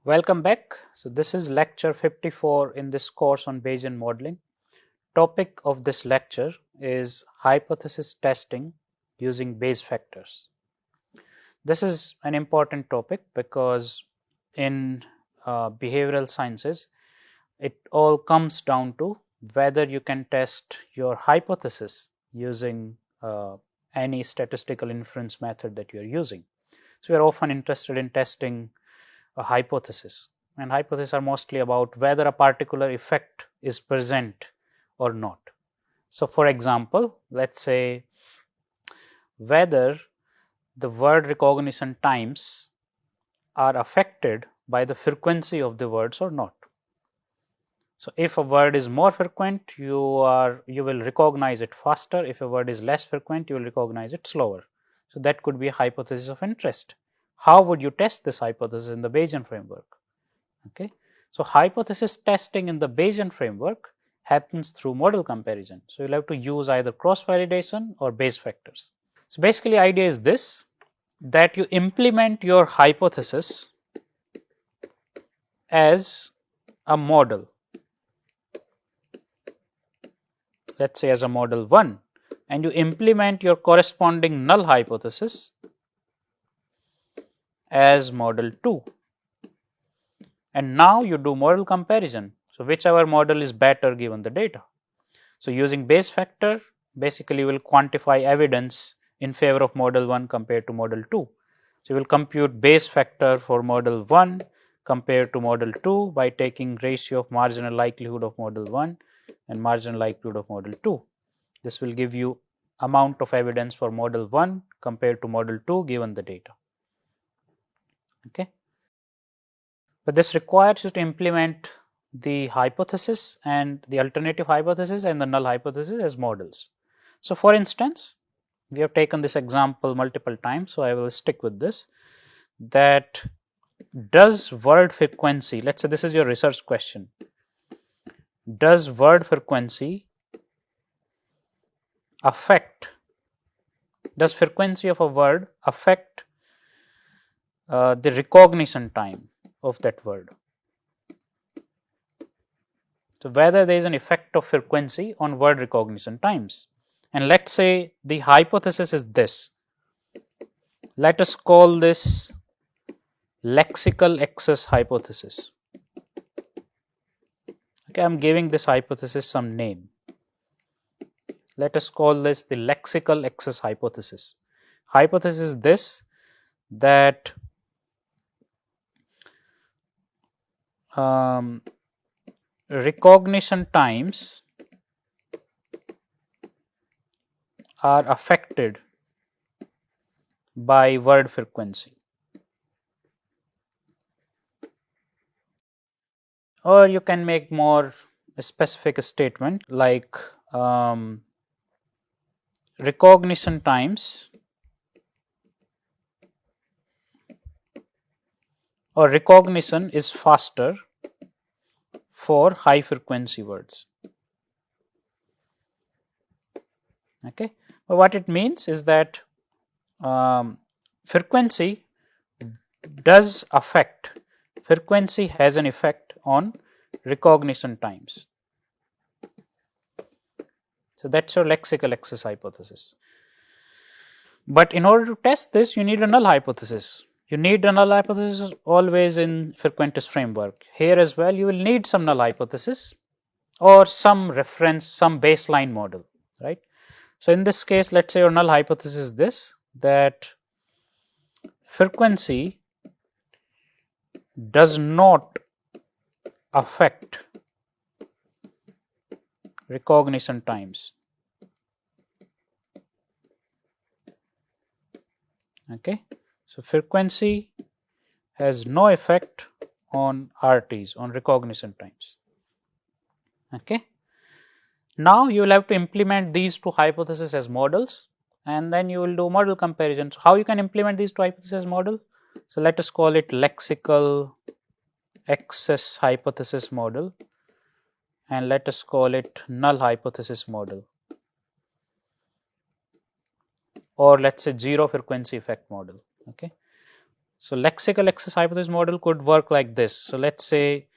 Welcome back. So this is lecture 54 in this course on Bayesian modeling. Topic of this lecture is hypothesis testing using Bayes factors. This is an important topic because in behavioral sciences, it all comes down to whether you can test your hypothesis using any statistical inference method that you are using. So we are often interested in testing a hypothesis, and hypotheses are mostly about whether a particular effect is present or not. So for example, let's say whether the word recognition times are affected by the frequency of the words or not. So if a word is more frequent, you will recognize it faster. If a word is less frequent, you will recognize it slower. So that could be a hypothesis of interest. How would you test this hypothesis in the Bayesian framework? Okay. So hypothesis testing in the Bayesian framework happens through model comparison. So you'll have to use either cross validation or Bayes factors. So basically idea is this, that you implement your hypothesis as a model, let's say as a model 1, and you implement your corresponding null hypothesis as model 2. And now you do model comparison. So whichever model is better given the data. So using Bayes factor, basically you will quantify evidence in favor of model 1 compared to model 2. So you will compute Bayes factor for model 1 compared to model 2 by taking ratio of marginal likelihood of model 1 and marginal likelihood of model 2. This will give you amount of evidence for model 1 compared to model 2 given the data. Okay. But this requires you to implement the hypothesis and the alternative hypothesis and the null hypothesis as models. So for instance, we have taken this example multiple times, so I will stick with this, that does word frequency, let's say this is your research question, does word frequency does frequency of a word affect the recognition time of that word? So whether there is an effect of frequency on word recognition times. And let's say the hypothesis is this. Let us call this lexical excess hypothesis. Okay, I'm giving this hypothesis some name. Let us call this the lexical excess hypothesis. Hypothesis is this, that recognition times are affected by word frequency. Or you can make more specific statement like recognition times or recognition is faster for high frequency words. Okay, but what it means is that frequency has an effect on recognition times. So that's your lexical excess hypothesis. But in order to test this, you need a null hypothesis. You need a null hypothesis always in frequentist framework. Here as well, you will need some null hypothesis or some reference, some baseline model, right? So in this case, let's say your null hypothesis is this, that frequency does not affect recognition times. Okay, so frequency has no effect on RTs, on recognition times. Okay, now you will have to implement these two hypotheses as models, and then you will do model comparison. So how you can implement these two hypotheses as model? So let us call it lexical excess hypothesis model, and let us call it null hypothesis model, or let's say zero frequency effect model. Okay, So lexical access hypothesis model could work like this. So let's say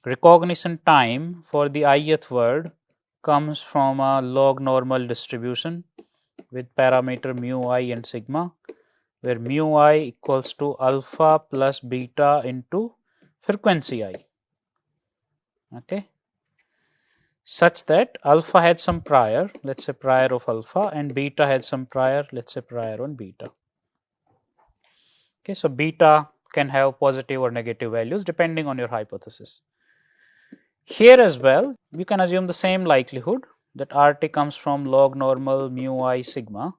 recognition time for the ith word comes from a log normal distribution with parameter mu I and sigma, where mu I equals to alpha plus beta into frequency I, okay, such that alpha had some prior, let's say prior of alpha, and beta had some prior, let's say prior on beta. Okay, so beta can have positive or negative values depending on your hypothesis. Here as well, you can assume the same likelihood that RT comes from log normal mu I sigma,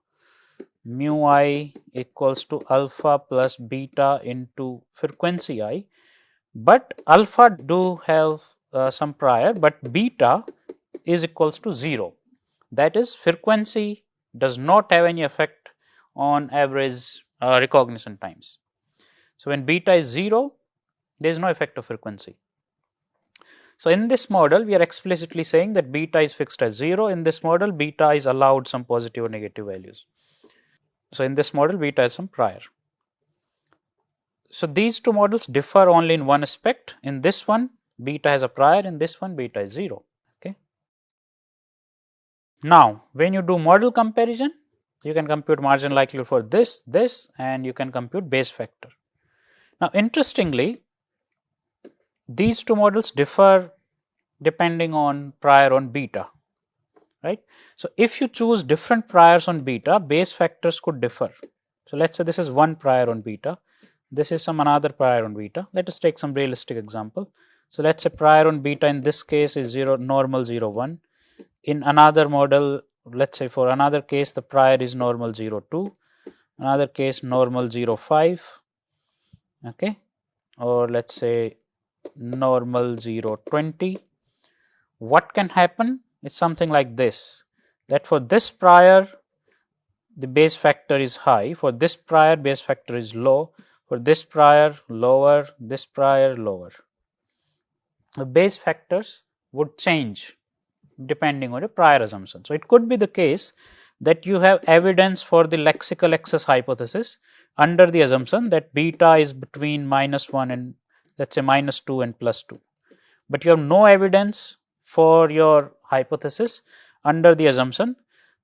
mu I equals to alpha plus beta into frequency I, but alpha do have some prior, but beta is equals to 0. That is, frequency does not have any effect on average recognition times. So when beta is 0, there is no effect of frequency. So in this model, we are explicitly saying that beta is fixed as 0. In this model, beta is allowed some positive or negative values. So in this model, beta has some prior. So these two models differ only in one aspect. In this one, beta has a prior. In this one, beta is 0. Okay. Now, when you do model comparison, you can compute marginal likelihood for this, and you can compute Bayes factor. Now, interestingly, these two models differ depending on prior on beta, right? So if you choose different priors on beta, Bayes factors could differ. So let's say this is one prior on beta, this is some another prior on beta. Let us take some realistic example. So let's say prior on beta in this case is 0 normal 0 1. In another model, let's say for another case the prior is normal 0 2, another case normal 0 5, okay, or let's say normal 0 20. What can happen? It's something like this, that for this prior the Bayes factor is high, for this prior Bayes factor is low, for this prior lower, this prior lower. The Bayes factors would change depending on your prior assumption. So it could be the case that you have evidence for the lexical access hypothesis under the assumption that beta is between -1 and let's say -2 and +2. But you have no evidence for your hypothesis under the assumption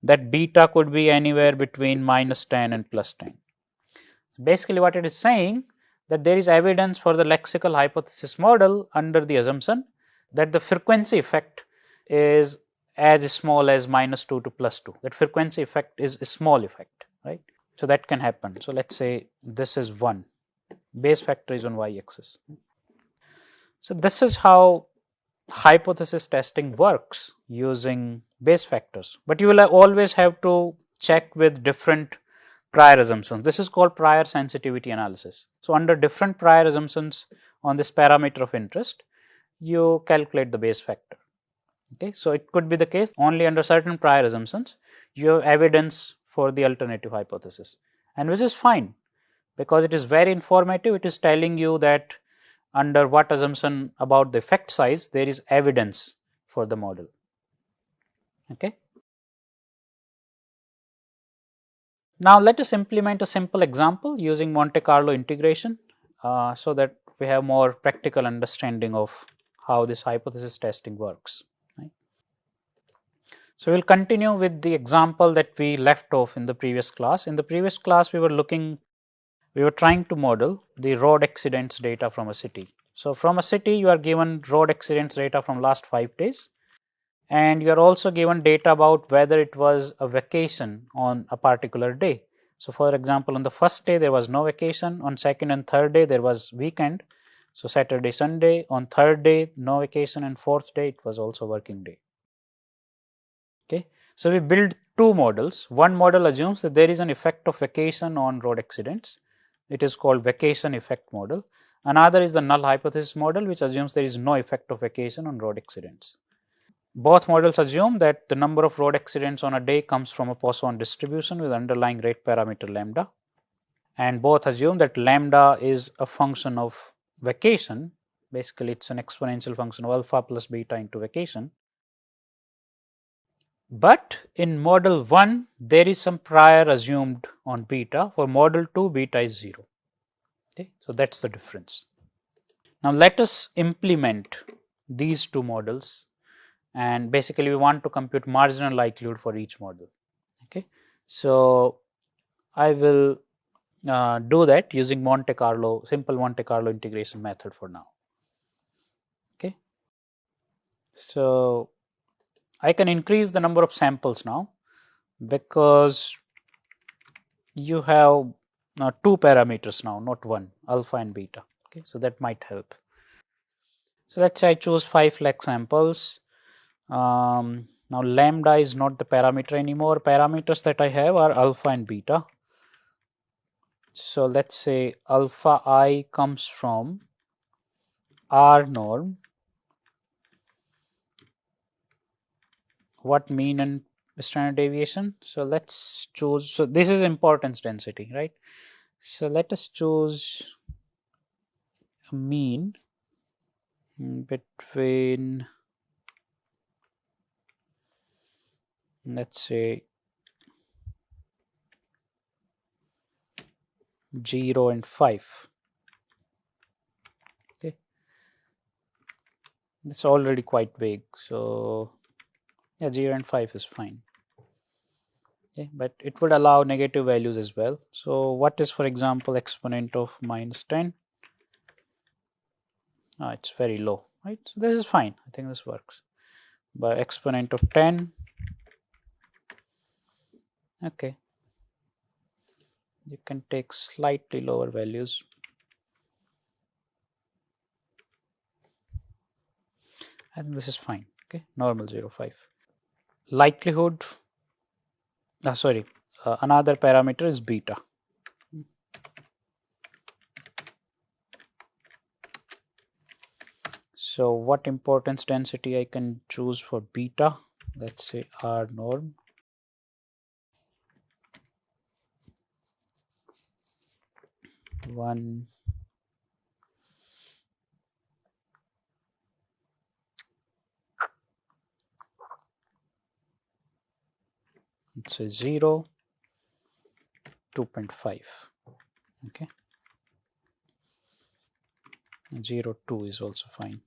that beta could be anywhere between -10 and +10. Basically, what it is saying that there is evidence for the lexical hypothesis model under the assumption that the frequency effect is as small as -2 to +2. That frequency effect is a small effect, right? So that can happen. So let's say this is 1. Bayes factor is on y-axis. So this is how hypothesis testing works using Bayes factors, but you will always have to check with different prior assumptions. This is called prior sensitivity analysis. So under different prior assumptions on this parameter of interest, you calculate the Bayes factor. Okay, so it could be the case only under certain prior assumptions you have evidence for the alternative hypothesis, and which is fine because it is very informative. It is telling you that under what assumption about the effect size there is evidence for the model. Okay. Now let us implement a simple example using Monte Carlo integration so that we have more practical understanding of how this hypothesis testing works. Right. So we will continue with the example that we left off in the previous class. In the previous class we were trying to model the road accidents data from a city. So from a city you are given road accidents data from last 5 days, and you are also given data about whether it was a vacation on a particular day. So for example, on the first day there was no vacation, on second and third day there was weekend, so Saturday, Sunday, on third day no vacation, and fourth day it was also working day. Okay, so we build two models. One model assumes that there is an effect of vacation on road accidents. It is called vacation effect model. Another is the null hypothesis model, which assumes there is no effect of vacation on road accidents. Both models assume that the number of road accidents on a day comes from a Poisson distribution with underlying rate parameter lambda, and both assume that lambda is a function of vacation. Basically, it's an exponential function of alpha plus beta into vacation. But in model 1, there is some prior assumed on beta. For model 2, beta is 0. Okay, so that's the difference. Now let us implement these two models, and basically we want to compute marginal likelihood for each model. Okay, so I will do that using simple Monte Carlo integration method for now. Okay, so I can increase the number of samples now because you have two parameters now, not one, alpha and beta. Okay, so that might help. So let's say I choose 5 lakh samples. Now lambda is not the parameter anymore. Parameters that I have are alpha and beta. So let's say alpha I comes from R norm. What mean and standard deviation? So let's choose, so this is importance density, right? So let us choose a mean between, let's say, 0 and 5. Okay, it's already quite vague, so yeah, 0 and 5 is fine. Okay, but it would allow negative values as well. So what is, for example, exponent of minus 10? It's very low, right? So this is fine. I think this works. By exponent of 10, okay, you can take slightly lower values. I think this is fine. Okay, normal 0.5. Likelihood, another parameter is beta. So what importance density I can choose for beta? Let's say R norm. One, let's say 0, 2.5. Okay, 0.2 is also fine.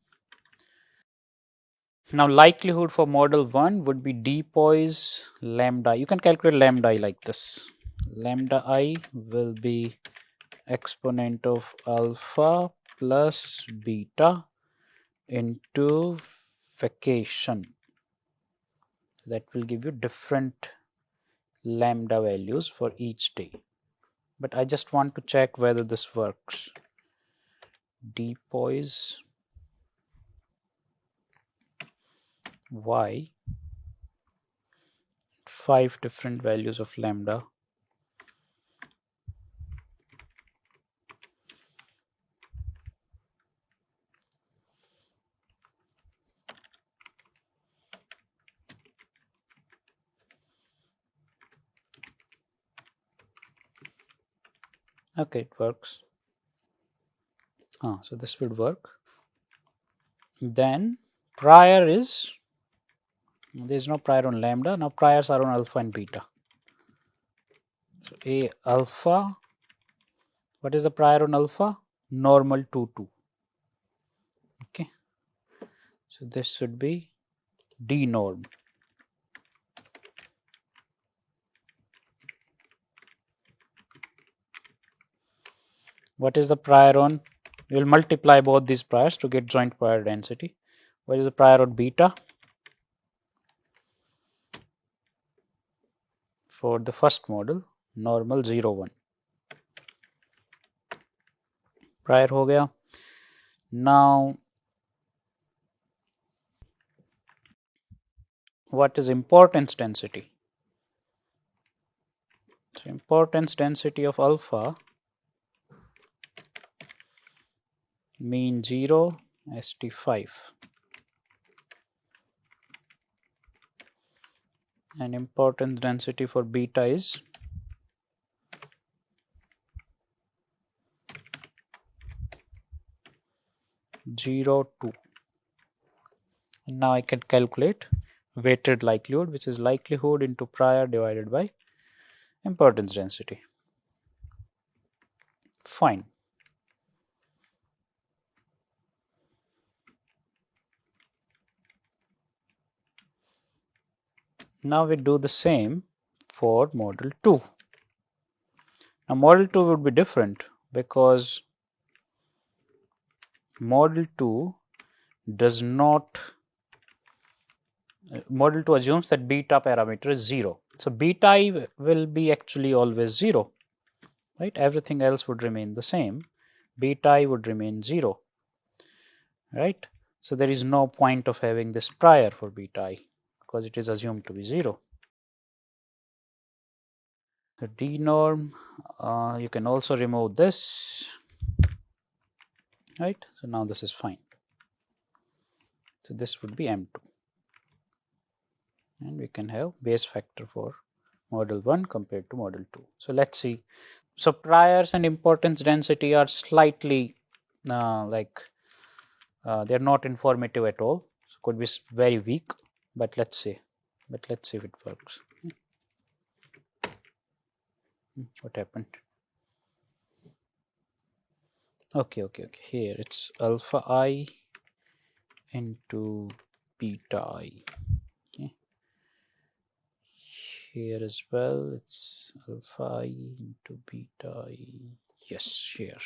Now likelihood for model 1 would be d poise lambda. You can calculate lambda I like this. Lambda I will be exponent of alpha plus beta into vacation. That will give you different lambda values for each day. But I just want to check whether this works. D poise y, 5 different values of lambda. Okay, it works. So this would work. Then prior is, there is no prior on lambda. Now priors are on alpha and beta. So A alpha, what is the prior on alpha? Normal 2, 2. Okay, so this should be D norm. What is the prior on? We will multiply both these priors to get joint prior density. What is the prior on beta? For the first model, normal 0, 1. Prior हो गया. Now what is importance density? So importance density of alpha, mean 0, ST5. And importance density for beta is zero, 2. Now I can calculate weighted likelihood, which is likelihood into prior divided by importance density. Fine. Now we do the same for model 2. Now model 2 would be different because model 2 does not, model 2 assumes that beta parameter is 0. So beta I will be actually always 0, right? Everything else would remain the same. Beta I would remain 0, right? So there is no point of having this prior for beta I because it is assumed to be 0. The D norm, you can also remove this, right? So now this is fine. So this would be M2. And we can have base factor for model 1 compared to model 2. So let's see. So priors and importance density are slightly they are not informative at all. So could be very weak, but let's see. Let's see if it works. What happened? Okay. Here it's alpha I into beta I. Okay. Here as well, it's alpha I into beta I. Yes, here.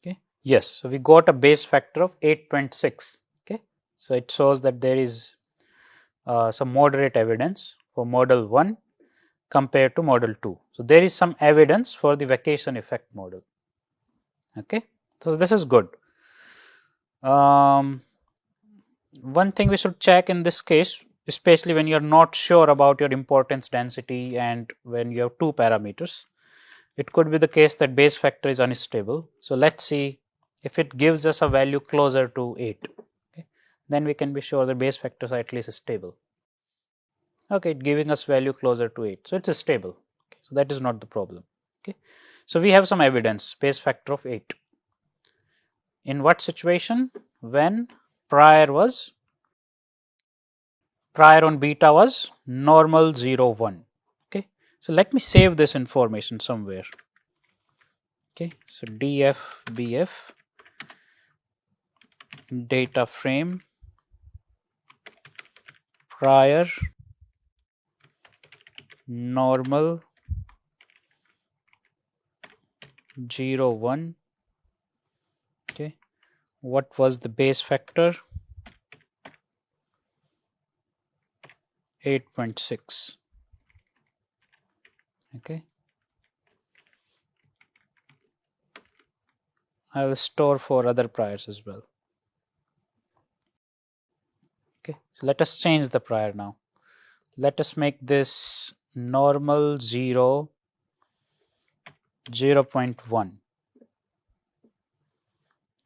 Okay. Yes, so we got a base factor of 8.6. Okay, so it shows that there is some moderate evidence for model 1 compared to model 2. So there is some evidence for the vacation effect model. Okay, so this is good. One thing we should check in this case, especially when you're not sure about your importance density and when you have two parameters, it could be the case that base factor is unstable. So let's see if it gives us a value closer to 8. Okay, then we can be sure the base factors are at least stable. Okay, it giving us value closer to 8, so it's stable. Okay, so that is not the problem. Okay, so we have some evidence, base factor of 8. In what situation? When prior on beta was normal 0 1. Okay, so let me save this information somewhere. Okay, so df bf data frame prior normal 0 1. Okay, what was the base factor? 8.6. Okay, I will store for other priors as well. Okay, so let us change the prior now. Let us make this normal 0 0.1.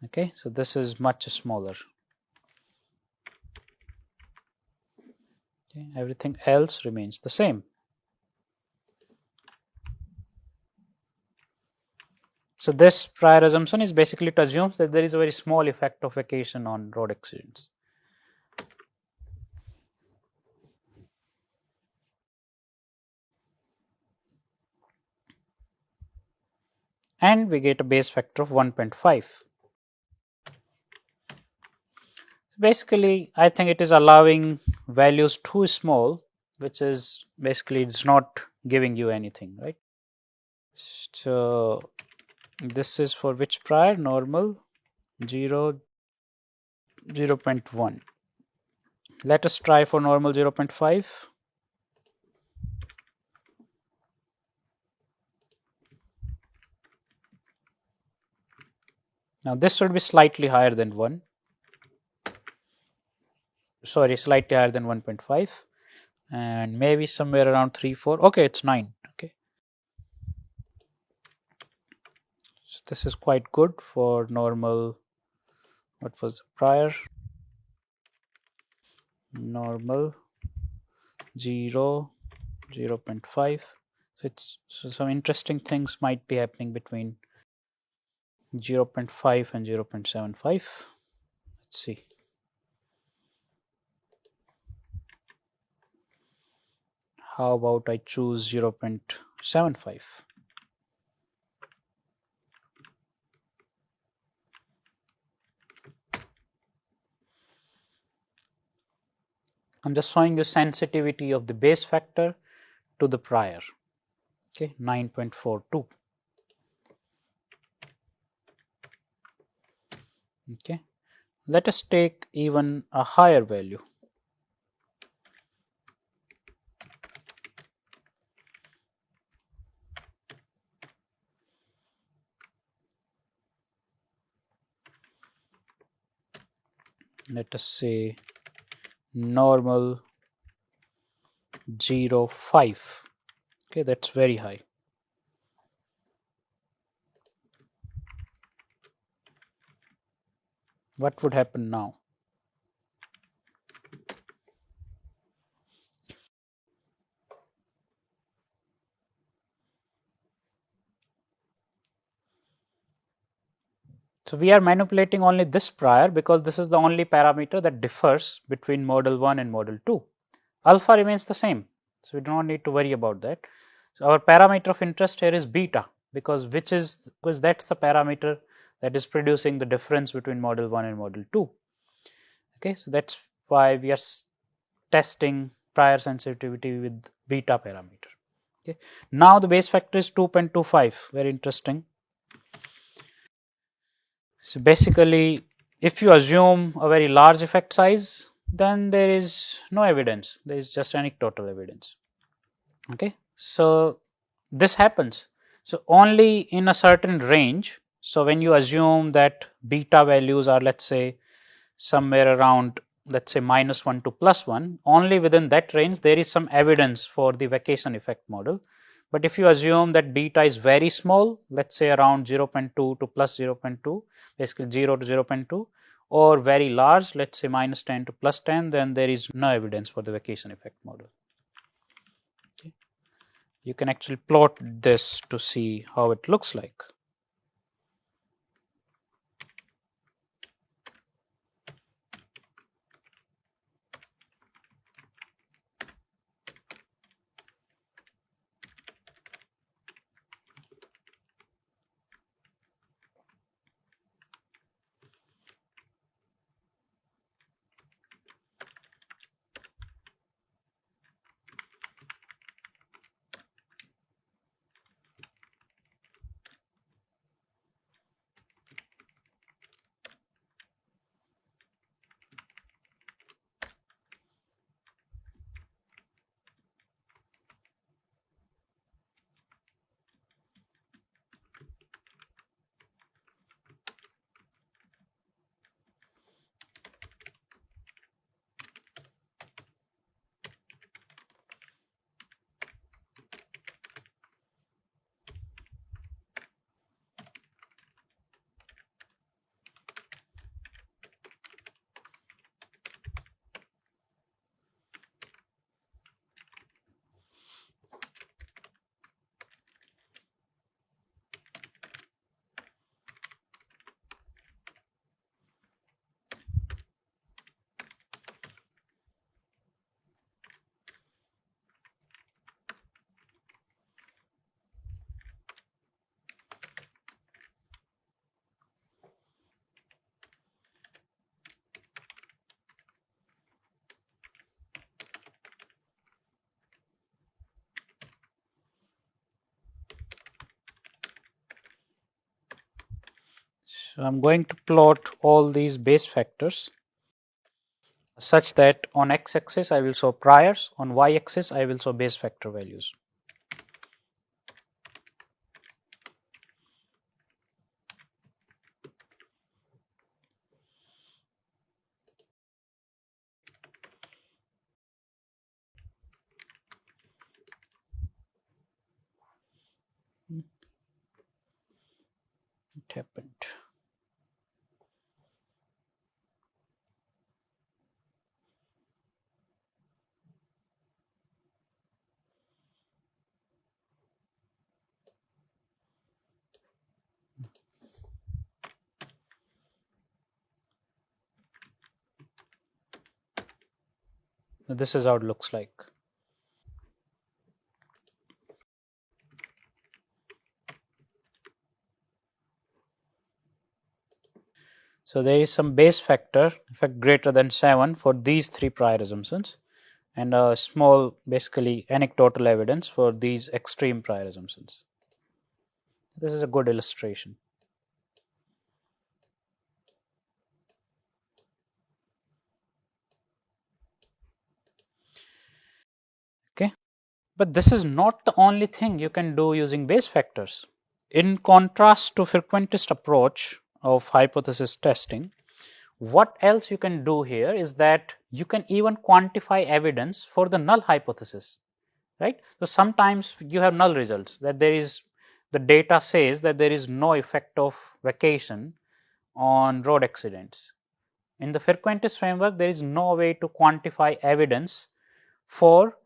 Okay, so this is much smaller. Okay, everything else remains the same. So this prior assumption is basically to assume that there is a very small effect of vacation on road accidents. And we get a base factor of 1.5. Basically, I think it is allowing values too small, which is basically it's not giving you anything, right? So this is for which prior? Normal 0 0.1. Let us try for normal 0.5. Now this should be slightly higher than 1. Sorry, slightly higher than 1.5, and maybe somewhere around 3 4. Okay, it's 9. Okay, so this is quite good for normal What was the prior? Normal 0, 0.5. So some interesting things might be happening between 0.5 and 0.75. Let's see. How about I choose 0.75? I'm just showing you sensitivity of the base factor to the prior. Okay, 9.42. Okay, let us take even a higher value. Let us say normal 0.5. Okay, that's very high. What would happen now? So we are manipulating only this prior because this is the only parameter that differs between model 1 and model 2. Alpha remains the same, so we do not need to worry about that. So our parameter of interest here is beta, because that's the parameter that is producing the difference between model 1 and model 2. Okay, so that's why we are testing prior sensitivity with beta parameter. Okay, now the base factor is 2.25. Very interesting. So basically, if you assume a very large effect size, then there is no evidence, there is just anecdotal evidence. Okay, so this happens. So only in a certain range. So when you assume that beta values are, let's say, somewhere around, let's say, -1 to +1, only within that range there is some evidence for the vacation effect model. But if you assume that beta is very small, let's say around 0.2 to +0.2, basically 0 to 0.2, or very large, let's say -10 to +10, then there is no evidence for the vacation effect model. Okay. You can actually plot this to see how it looks like. So I'm going to plot all these base factors such that on x-axis I will show priors, on y-axis I will show base factor values. It happened. This is how it looks like. So there is some base factor, in fact greater than 7 for these 3 prior assumptions, and a small basically anecdotal evidence for these extreme prior assumptions. This is a good illustration. Okay, but this is not the only thing you can do using base factors. In contrast to frequentist approach of hypothesis testing, what else you can do here is that you can even quantify evidence for the null hypothesis, right? So sometimes you have null results, that there is, the data says that there is no effect of vacation on road accidents. In the frequentist framework, there is no way to quantify evidence for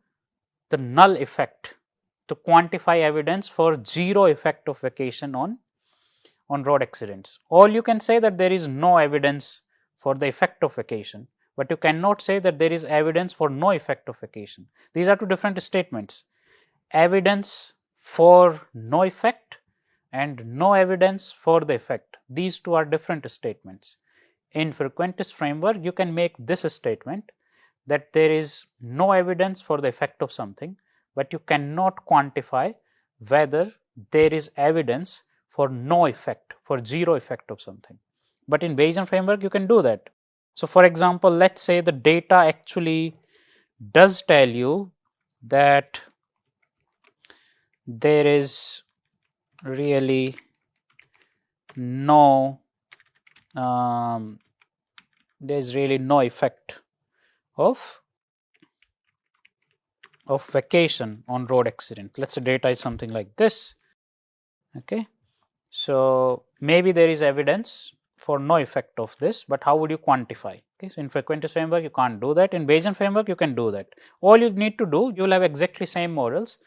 the null effect, to quantify evidence for zero effect of vacation on road accidents. All you can say that there is no evidence for the effect of vacation, but you cannot say that there is evidence for no effect of vacation. These are two different statements. Evidence for no effect and no evidence for the effect. These two are different statements. In frequentist framework, you can make this statement that there is no evidence for the effect of something, but you cannot quantify whether there is evidence for no effect, for zero effect of something. But in Bayesian framework, you can do that. So for example, let's say the data actually does tell you that there is really no there is really no effect of vacation on road accident. Let's say data is something like this. Okay, so maybe there is evidence for no effect of this, but how would you quantify? Okay, so in frequentist framework you can't do that. In Bayesian framework you can do that. All you need to do, you will have exactly same models,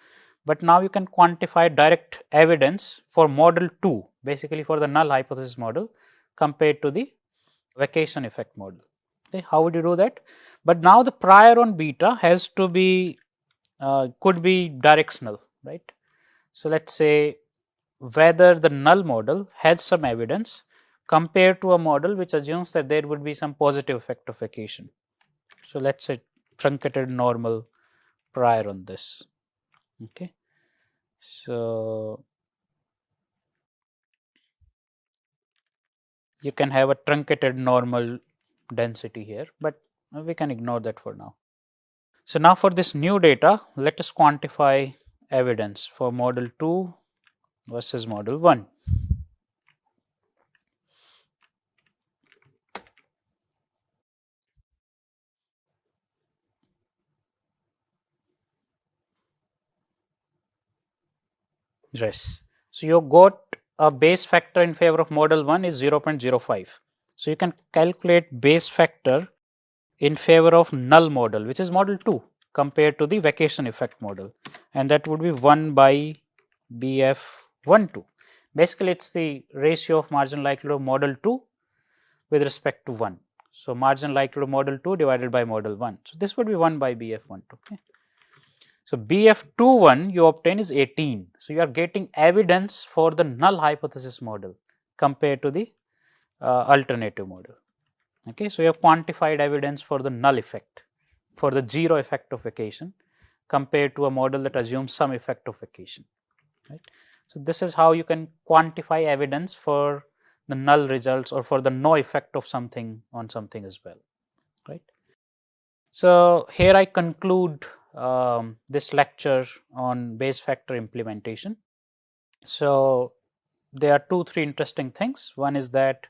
but now you can quantify direct evidence for model 2, basically for the null hypothesis model compared to the vacation effect model. Okay, how would you do that? But now the prior on beta has to be could be directional, right? So let's say whether the null model has some evidence compared to a model which assumes that there would be some positive effect of vacation. So let's say truncated normal prior on this. Okay, so you can have a truncated normal density here, but we can ignore that for now. So now for this new data, let us quantify evidence for model 2 versus model 1. Yes. So you got a base factor in favor of model 1 is 0.05. So you can calculate base factor in favor of null model, which is model 2 compared to the vacation effect model, and that would be 1 by BF12. Basically, it's the ratio of marginal likelihood of model 2 with respect to 1. So marginal likelihood of model 2 divided by model 1. So this would be 1 by BF12. Okay. So BF21 you obtain is 18. So you are getting evidence for the null hypothesis model compared to the alternative model. Okay, so you have quantified evidence for the null effect, for the zero effect of vacation compared to a model that assumes some effect of vacation. Right. So this is how you can quantify evidence for the null results or for the no effect of something on something as well. Right. So here I conclude this lecture on base factor implementation. So there are 2-3 interesting things. One is that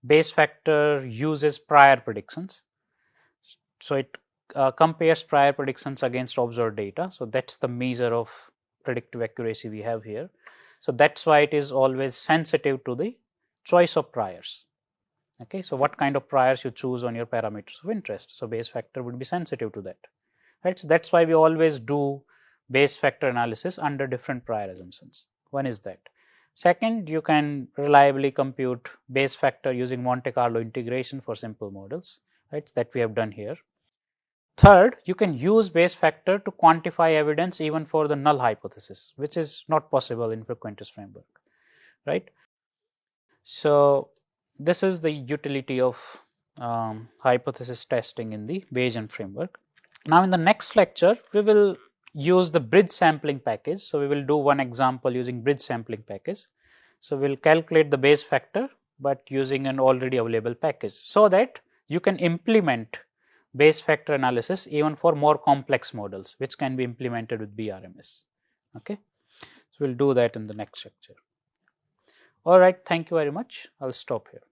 base factor uses prior predictions. So it compares prior predictions against observed data. So that's the measure of predictive accuracy we have here. So that's why it is always sensitive to the choice of priors. Okay, so what kind of priors you choose on your parameters of interest. So base factor would be sensitive to that. Right, so that's why we always do base factor analysis under different prior assumptions. One is that. Second, you can reliably compute base factor using Monte Carlo integration for simple models, right, that we have done here. Third, you can use Bayes factor to quantify evidence even for the null hypothesis, which is not possible in frequentist framework, right? So this is the utility of hypothesis testing in the Bayesian framework. Now in the next lecture, we will use the bridge sampling package. So we will do one example using bridge sampling package. So we'll calculate the Bayes factor, but using an already available package, so that you can implement Bayes factor analysis even for more complex models, which can be implemented with BRMS. Okay, so we'll do that in the next lecture. All right, thank you very much. I'll stop here.